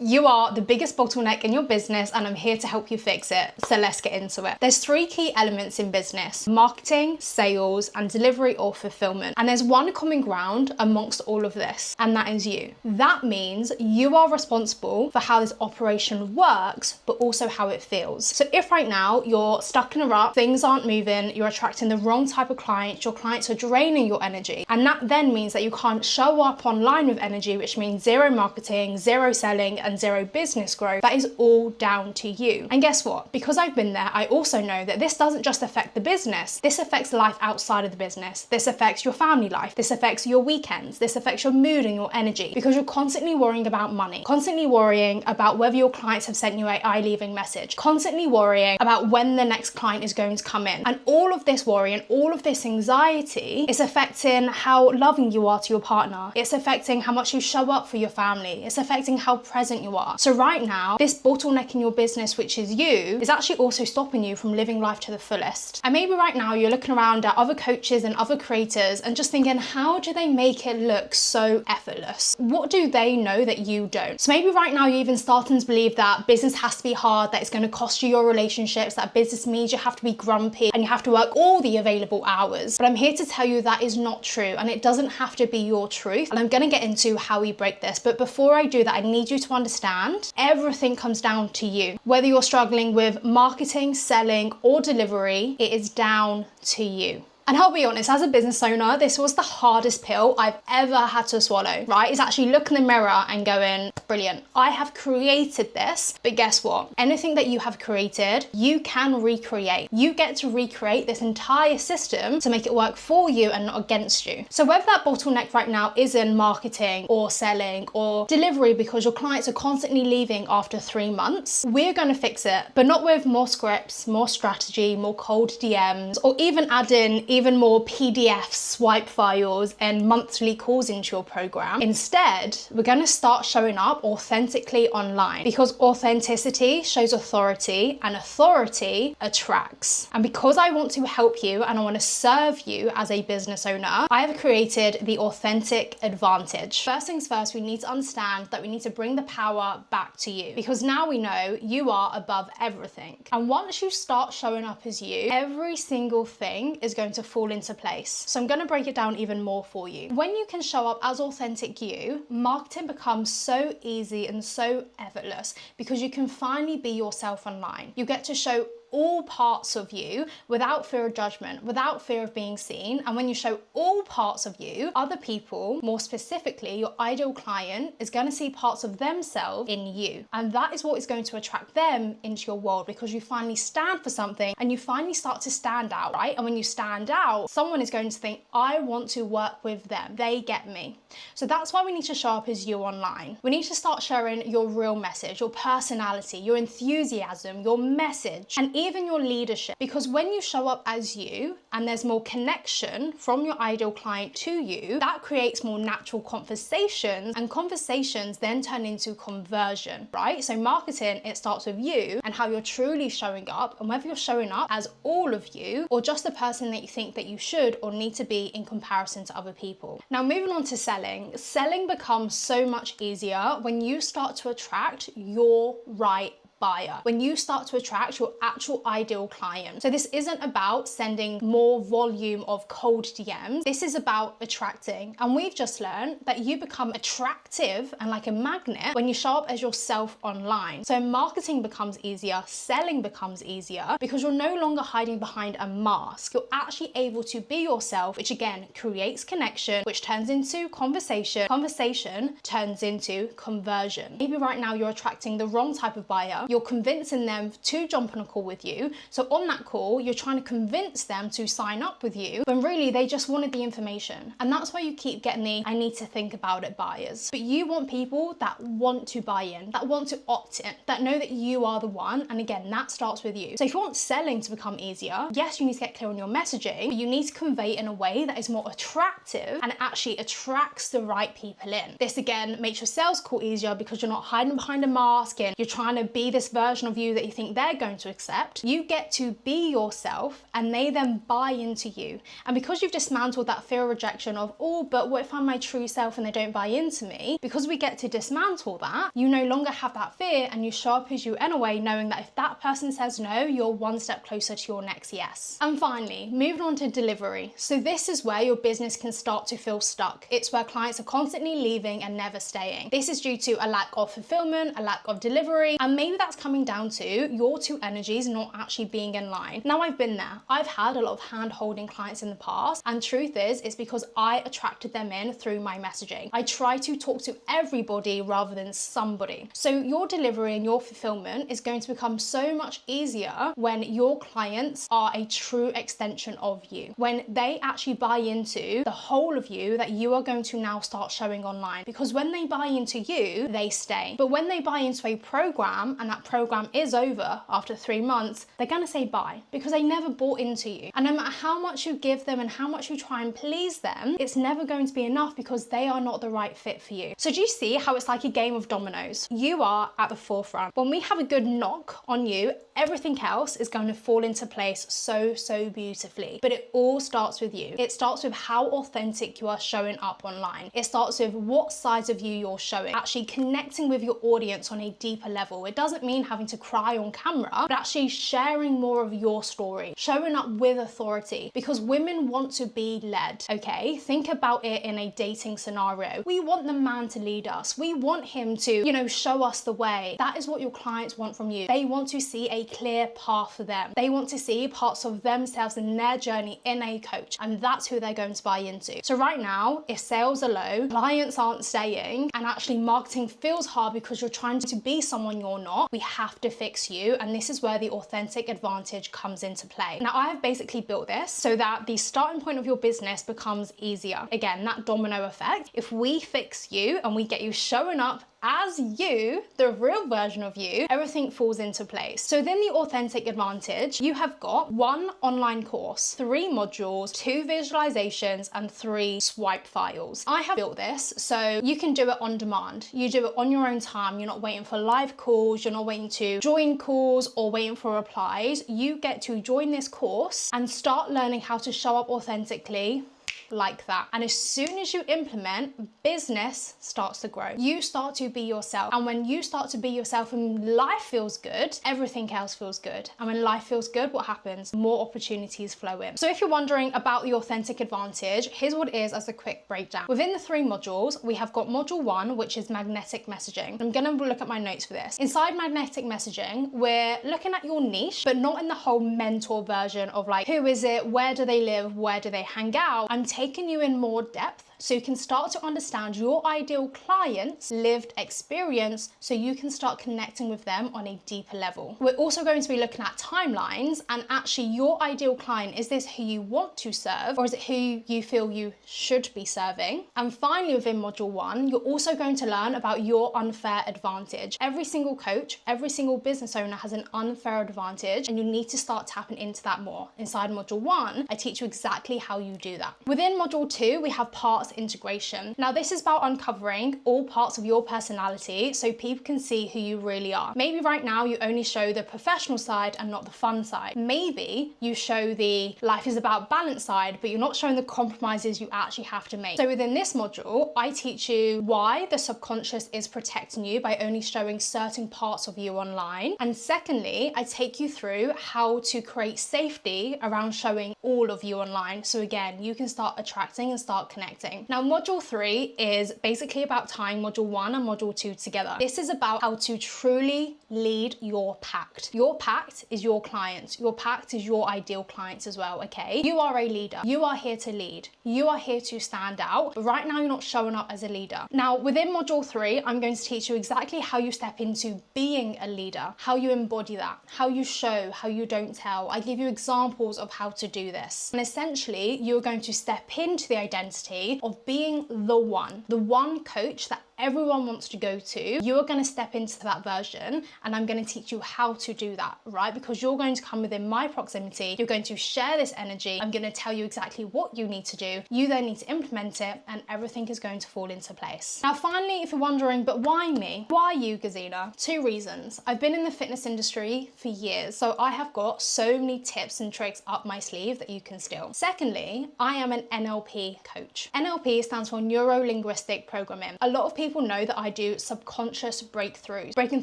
You are the biggest bottleneck in your business and I'm here to help you fix it. So let's get into it. There's three key elements in business: marketing, sales, and delivery or fulfillment. And there's one common ground amongst all of this, and that is you. That means you are responsible for how this operation works, but also how it feels. So if right now you're stuck in a rut, things aren't moving, you're attracting the wrong type of clients, your clients are draining your energy, and that then means that you can't show up online with energy, which means zero marketing, zero selling, and zero business growth. That is all down to you. And guess what? Because I've been there, I also know that this doesn't just affect the business. This affects life outside of the business. This affects your family life. This affects your weekends. This affects your mood and your energy, because you're constantly worrying about money, constantly worrying about whether your clients have sent you a I leaving message, constantly worrying about when the next client is going to come in. And all of this worry and all of this anxiety is affecting how loving you are to your partner. It's affecting how much you show up for your family. It's affecting how present you are. So right now, this bottleneck in your business, which is you, is actually also stopping you from living life to the fullest. And maybe right now you're looking around at other coaches and other creators and just thinking, how do they make it look so effortless? What do they know that you don't? So maybe right now you're even starting to believe that business has to be hard, that it's going to cost you your relationships, that business means you have to be grumpy and you have to work all the available hours. But I'm here to tell you that is not true, and it doesn't have to be your truth. And I'm going to get into how we break this. But before I do that, I need you to understand everything comes down to you. Whether you're struggling with marketing, selling, or delivery, it is down to you. And I'll be honest, as a business owner, this was the hardest pill I've ever had to swallow, right? It's actually looking in the mirror and going, brilliant, I have created this, but guess what? Anything that you have created, you can recreate. You get to recreate this entire system to make it work for you and not against you. So whether that bottleneck right now is in marketing or selling or delivery because your clients are constantly leaving after 3 months, we're gonna fix it, but not with more scripts, more strategy, more cold DMs, or even adding even more PDF swipe files and monthly calls into your program. Instead, we're going to start showing up authentically online, because authenticity shows authority and authority attracts. And because I want to help you and I want to serve you as a business owner, I have created the authentic advantage. First things first, we need to understand that we need to bring the power back to you, because now we know you are above everything. And once you start showing up as you, every single thing is going to fall into place. So I'm going to break it down even more for you. When you can show up as authentic you, marketing becomes so easy and so effortless, because you can finally be yourself online. You get to show all parts of you without fear of judgment, without fear of being seen. And when you show all parts of you, other people, more specifically your ideal client, is going to see parts of themselves in you. And that is what is going to attract them into your world, because you finally stand for something and you finally start to stand out, right? And when you stand out, someone is going to think, I want to work with them. They get me. So that's why we need to show up as you online. We need to start sharing your real message, your personality, your enthusiasm, your message, and even your leadership. Because when you show up as you and there's more connection from your ideal client to you, that creates more natural conversations, and conversations then turn into conversion, right? So marketing, it starts with you and how you're truly showing up, and whether you're showing up as all of you or just the person that you think that you should or need to be in comparison to other people. Now moving on to selling. Selling becomes so much easier when you start to attract your right buyer, when you start to attract your actual ideal client. So this isn't about sending more volume of cold DMs. This is about attracting. And we've just learned that you become attractive and like a magnet when you show up as yourself online. So marketing becomes easier, selling becomes easier, because you're no longer hiding behind a mask. You're actually able to be yourself, which again creates connection, which turns into conversation. Conversation turns into conversion. Maybe right now you're attracting the wrong type of buyer. You're convincing them to jump on a call with you. So on that call, you're trying to convince them to sign up with you, when really they just wanted the information. And that's why you keep getting the I need to think about it buyers. But you want people that want to buy in, that want to opt in, that know that you are the one. And again, that starts with you. So if you want selling to become easier, yes, you need to get clear on your messaging, but you need to convey it in a way that is more attractive and actually attracts the right people in. This again makes your sales call easier, because you're not hiding behind a mask and you're trying to be this this version of you that you think they're going to accept. You get to be yourself and they then buy into you. And because you've dismantled that fear of rejection of, oh, but what if I'm my true self and they don't buy into me? Because we get to dismantle that, you no longer have that fear and you show up as you anyway, knowing that if that person says no, you're one step closer to your next yes. And finally, moving on to delivery. So this is where your business can start to feel stuck. It's where clients are constantly leaving and never staying. This is due to a lack of fulfillment, a lack of delivery, and maybe that's coming down to your two energies not actually being in line. Now, I've been there. I've had a lot of hand-holding clients in the past, and truth is, it's because I attracted them in through my messaging. I try to talk to everybody rather than somebody. So your delivery and your fulfillment is going to become so much easier when your clients are a true extension of you. When they actually buy into the whole of you that you are going to now start showing online. Because when they buy into you, they stay. But when they buy into a program and that program is over after 3 months, they're gonna say bye because they never bought into you. And no matter how much you give them and how much you try and please them, it's never going to be enough because they are not the right fit for you. So do you see how it's like a game of dominoes? You are at the forefront. When we have a good knock on you, everything else is going to fall into place so beautifully. But it all starts with you. It starts with how authentic you are showing up online. It starts with what sides of you you're showing, actually connecting with your audience on a deeper level. It doesn't mean having to cry on camera, but actually sharing more of your story, showing up with authority, because women want to be led, okay? Think about it in a dating scenario. We want the man to lead us. We want him to, you know, show us the way. That is what your clients want from you. They want to see a clear path for them. They want to see parts of themselves and their journey in a coach, and that's who they're going to buy into. So right now, if sales are low, clients aren't staying, and actually marketing feels hard because you're trying to be someone you're not, we have to fix you, and this is where the authentic advantage comes into play. Now, I have basically built this so that the starting point of your business becomes easier. Again, that domino effect. If we fix you and we get you showing up as you, the real version of you, everything falls into place. So then the authentic advantage, you have got 1 online course, 3 modules, 2 visualizations, and 3 swipe files. I have built this so you can do it on demand. You do it on your own time. You're not waiting for live calls. You're not waiting to join calls or waiting for replies. You get to join this course and start learning how to show up authentically like that. And as soon as you implement, business starts to grow. You start to be yourself. And when you start to be yourself and life feels good, everything else feels good. And when life feels good, what happens? More opportunities flow in. So if you're wondering about the authentic advantage, here's what it is as a quick breakdown. Within the 3 modules, we have got module 1, which is magnetic messaging. I'm gonna look at my notes for this. Inside magnetic messaging, we're looking at your niche, but not in the whole mentor version of like, who is it? Where do they live? Where do they hang out? I'm taking you in more depth so you can start to understand your ideal client's lived experience so you can start connecting with them on a deeper level. We're also going to be looking at timelines and actually your ideal client, is this who you want to serve or is it who you feel you should be serving? And finally, within module 1, you're also going to learn about your unfair advantage. Every single coach, every single business owner has an unfair advantage and you need to start tapping into that more. Inside module 1, I teach you exactly how you do that. Within module 2, we have parts integration. Now this is about uncovering all parts of your personality so people can see who you really are. Maybe right now you only show the professional side and not the fun side. Maybe you show the life is about balance side, but you're not showing the compromises you actually have to make. So within this module, I teach you why the subconscious is protecting you by only showing certain parts of you online. And secondly, I take you through how to create safety around showing all of you online. So again, you can start attracting and start connecting. Now, module 3 is basically about tying module 1 and module 2 together. This is about how to truly lead your pact. Your pact is your clients. Your pact is your ideal clients as well, okay? You are a leader. You are here to lead. You are here to stand out. But right now, you're not showing up as a leader. Now, within module 3, I'm going to teach you exactly how you step into being a leader, how you embody that, how you show, how you don't tell. I give you examples of how to do this. And essentially, you're going to step into the identity of being the one coach that everyone wants to go to, you are going to step into that version, and I'm going to teach you how to do that, right? Because you're going to come within my proximity, you're going to share this energy, I'm going to tell you exactly what you need to do, you then need to implement it, and everything is going to fall into place. Now finally, if you're wondering, but why me? Why you, Gazina? Two reasons. I've been in the fitness industry for years, so I have got so many tips and tricks up my sleeve that you can steal. Secondly, I am an NLP coach. NLP stands for Neuro-Linguistic Programming. A lot of people know that I do subconscious breakthroughs, breaking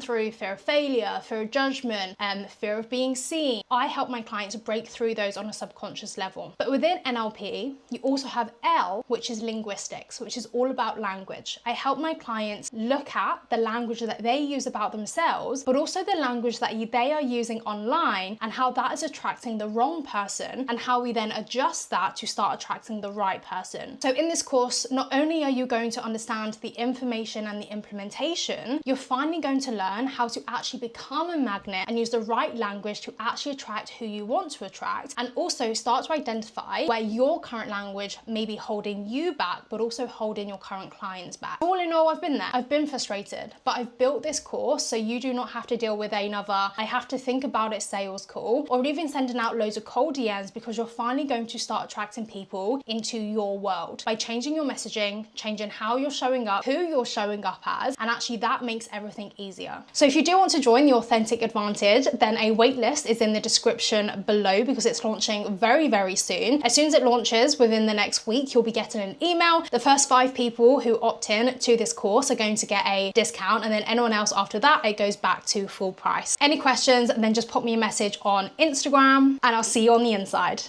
through fear of failure, fear of judgment, fear of being seen. I help my clients break through those on a subconscious level. But within NLP, you also have L, which is linguistics, which is all about language. I help my clients look at the language that they use about themselves, but also the language that they are using online and how that is attracting the wrong person, and how we then adjust that to start attracting the right person. So in this course, not only are you going to understand the information and the implementation, you're finally going to learn how to actually become a magnet and use the right language to actually attract who you want to attract, and also start to identify where your current language may be holding you back, but also holding your current clients back. All in all, I've been there. I've been frustrated, but I've built this course so you do not have to deal with another I have to think about it sales call, or even sending out loads of cold DMs, because you're finally going to start attracting people into your world by changing your messaging, changing how you're showing up, who you're showing up as, and actually that makes everything easier. So if you do want to join the Authentic Advantage, then a waitlist is in the description below, because it's launching very, very soon. As soon as it launches within the next week, you'll be getting an email. The first 5 people who opt in to this course are going to get a discount, and then anyone else after that, it goes back to full price. Any questions, then just pop me a message on Instagram, and I'll see you on the inside.